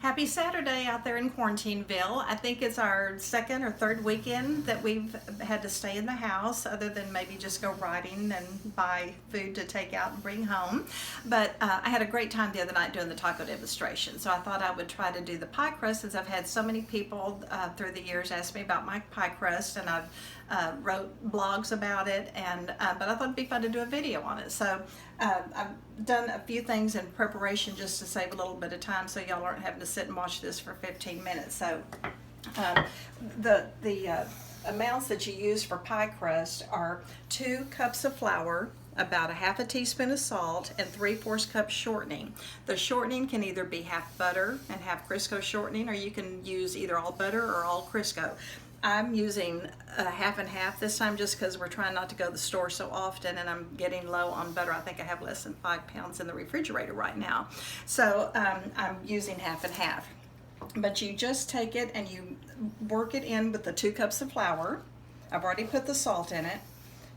Happy Saturday out there in Quarantineville. I think it's our second or third weekend that we've had to stay in the house, other than maybe just go riding and buy food to take out and bring home. But I had a great time the other night doing the taco demonstration, so I thought I would try to do the pie crust, since I've had so many people through the years ask me about my pie crust, and I've wrote blogs about it, and but I thought it'd be fun to do a video on it. So I've done a few things in preparation just to save a little bit of time, so y'all aren't having to sit and watch this for 15 minutes. So the amounts that you use for pie crust are 2 cups of flour, about a half a teaspoon of salt, and 3/4 cup shortening. The shortening can either be half butter and half Crisco shortening, or you can use either all butter or all Crisco. I'm using half and half this time, just because we're trying not to go to the store so often, and I'm getting low on butter. I think I have less than 5 pounds in the refrigerator right now. So I'm using half and half. But you just take it and you work it in with the 2 cups of flour. I've already put the salt in it.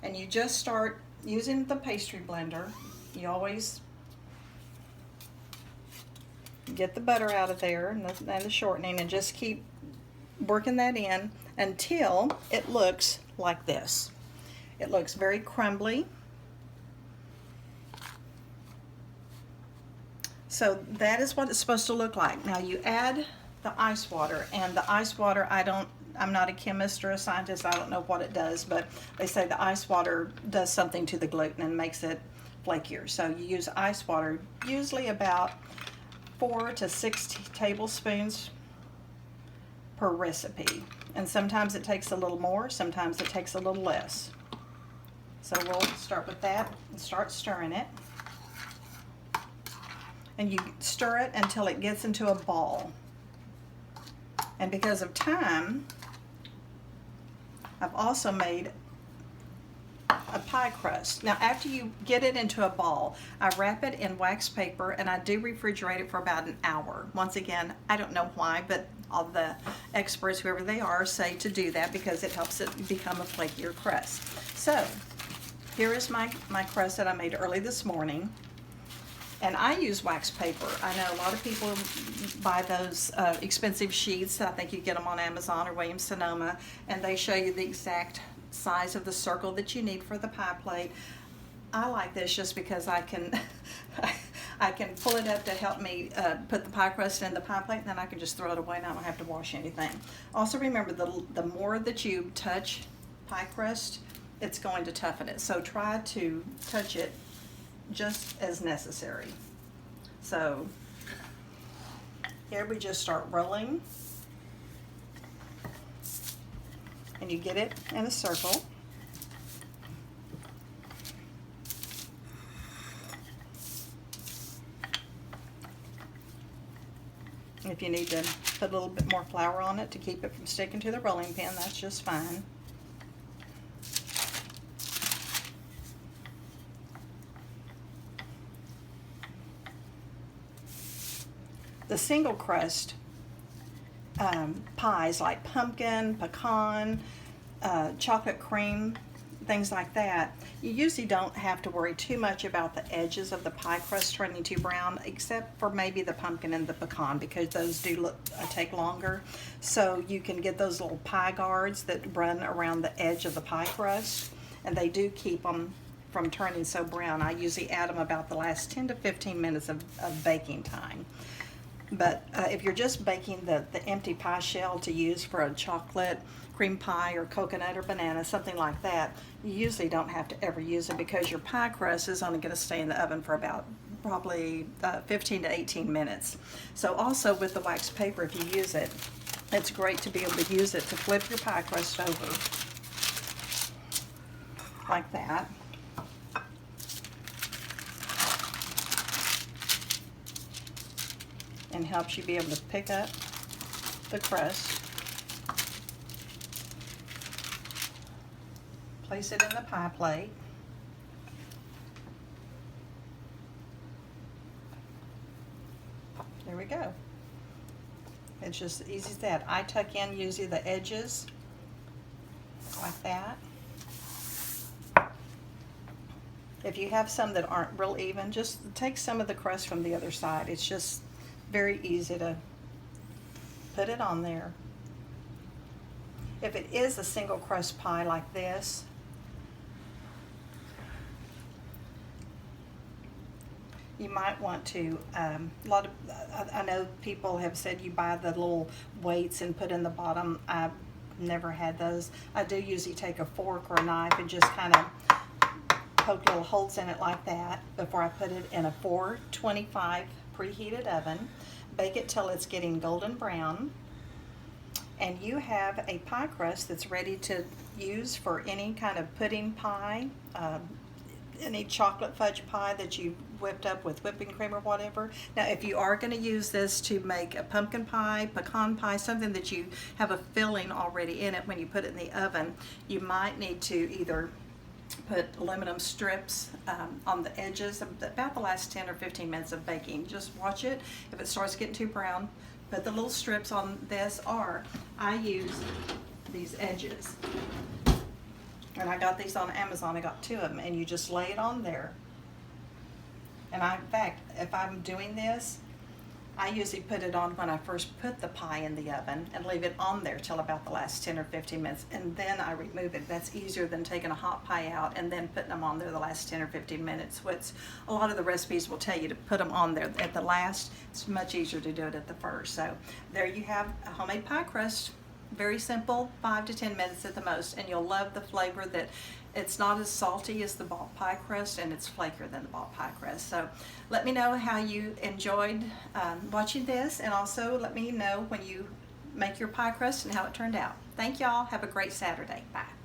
And you just start using the pastry blender. You always get the butter out of there and the shortening, and just keep working that in until it looks like this. It looks very crumbly. So that is what it's supposed to look like. Now you add the ice water, and the ice water, I'm not a chemist or a scientist, I don't know what it does, but they say the ice water does something to the gluten and makes it flakier. So you use ice water, usually about 4 to 6 tablespoons per recipe. And sometimes it takes a little more, sometimes it takes a little less. So we'll start with that and start stirring it. And you stir it until it gets into a ball. And because of time, I've also made a pie crust. Now after you get it into a ball, I wrap it in wax paper, and I do refrigerate it for about an hour. Once again, I don't know why, but all the experts, whoever they are, say to do that because it helps it become a flakier crust. So here is my crust that I made early this morning. And I use wax paper. I know a lot of people buy those expensive sheets. I think you get them on Amazon or Williams-Sonoma, and they show you the exact size of the circle that you need for the pie plate. I like this just because I can I can pull it up to help me put the pie crust in the pie plate, and then I can just throw it away and I don't have to wash anything. Also remember, the more that you touch pie crust, it's going to toughen it. So try to touch it just as necessary. So here we just start rolling, and you get it in a circle. If you need to put a little bit more flour on it to keep it from sticking to the rolling pin, that's just fine. The single crust pies like pumpkin, pecan, chocolate cream, things like that, you usually don't have to worry too much about the edges of the pie crust turning too brown, except for maybe the pumpkin and the pecan, because those do take longer. So you can get those little pie guards that run around the edge of the pie crust, and they do keep them from turning so brown. I usually add them about the last 10 to 15 minutes of baking time. But if you're just baking the empty pie shell to use for a chocolate cream pie or coconut or banana, something like that, you usually don't have to ever use it, because your pie crust is only going to stay in the oven for about probably 15 to 18 minutes. So also with the wax paper, if you use it, it's great to be able to use it to flip your pie crust over like that. And helps you be able to pick up the crust, place it in the pie plate, there we go. It's just as easy as that. I tuck in usually the edges like that. If you have some that aren't real even, just take some of the crust from the other side. It's just very easy to put it on there. If it is a single crust pie like this, you might want to, I know people have said you buy the little weights and put in the bottom. I've never had those. I do usually take a fork or a knife and just kind of poke little holes in it like that before I put it in a 425 preheated oven. Bake it till it's getting golden brown. And you have a pie crust that's ready to use for any kind of pudding pie, any chocolate fudge pie that you whipped up with whipping cream or whatever. Now, if you are going to use this to make a pumpkin pie, pecan pie, something that you have a filling already in it when you put it in the oven, you might need to either put aluminum strips on the edges about the last 10 or 15 minutes of baking. Just watch it. If it starts getting too brown, put the little strips on this, or I use these edges. And I got these on Amazon. I got 2 of them, and you just lay it on there. And in fact, if I'm doing this, I usually put it on when I first put the pie in the oven and leave it on there till about the last 10 or 15 minutes, and then I remove it. That's easier than taking a hot pie out and then putting them on there the last 10 or 15 minutes. Which a lot of the recipes will tell you to put them on there at the last. It's much easier to do it at the first. So there you have a homemade pie crust. Very simple, 5 to 10 minutes at the most, and you'll love the flavor. That it's not as salty as the bought pie crust, and it's flakier than the bought pie crust. So let me know how you enjoyed watching this, and also let me know when you make your pie crust and how it turned out. Thank y'all. Have a great Saturday. Bye.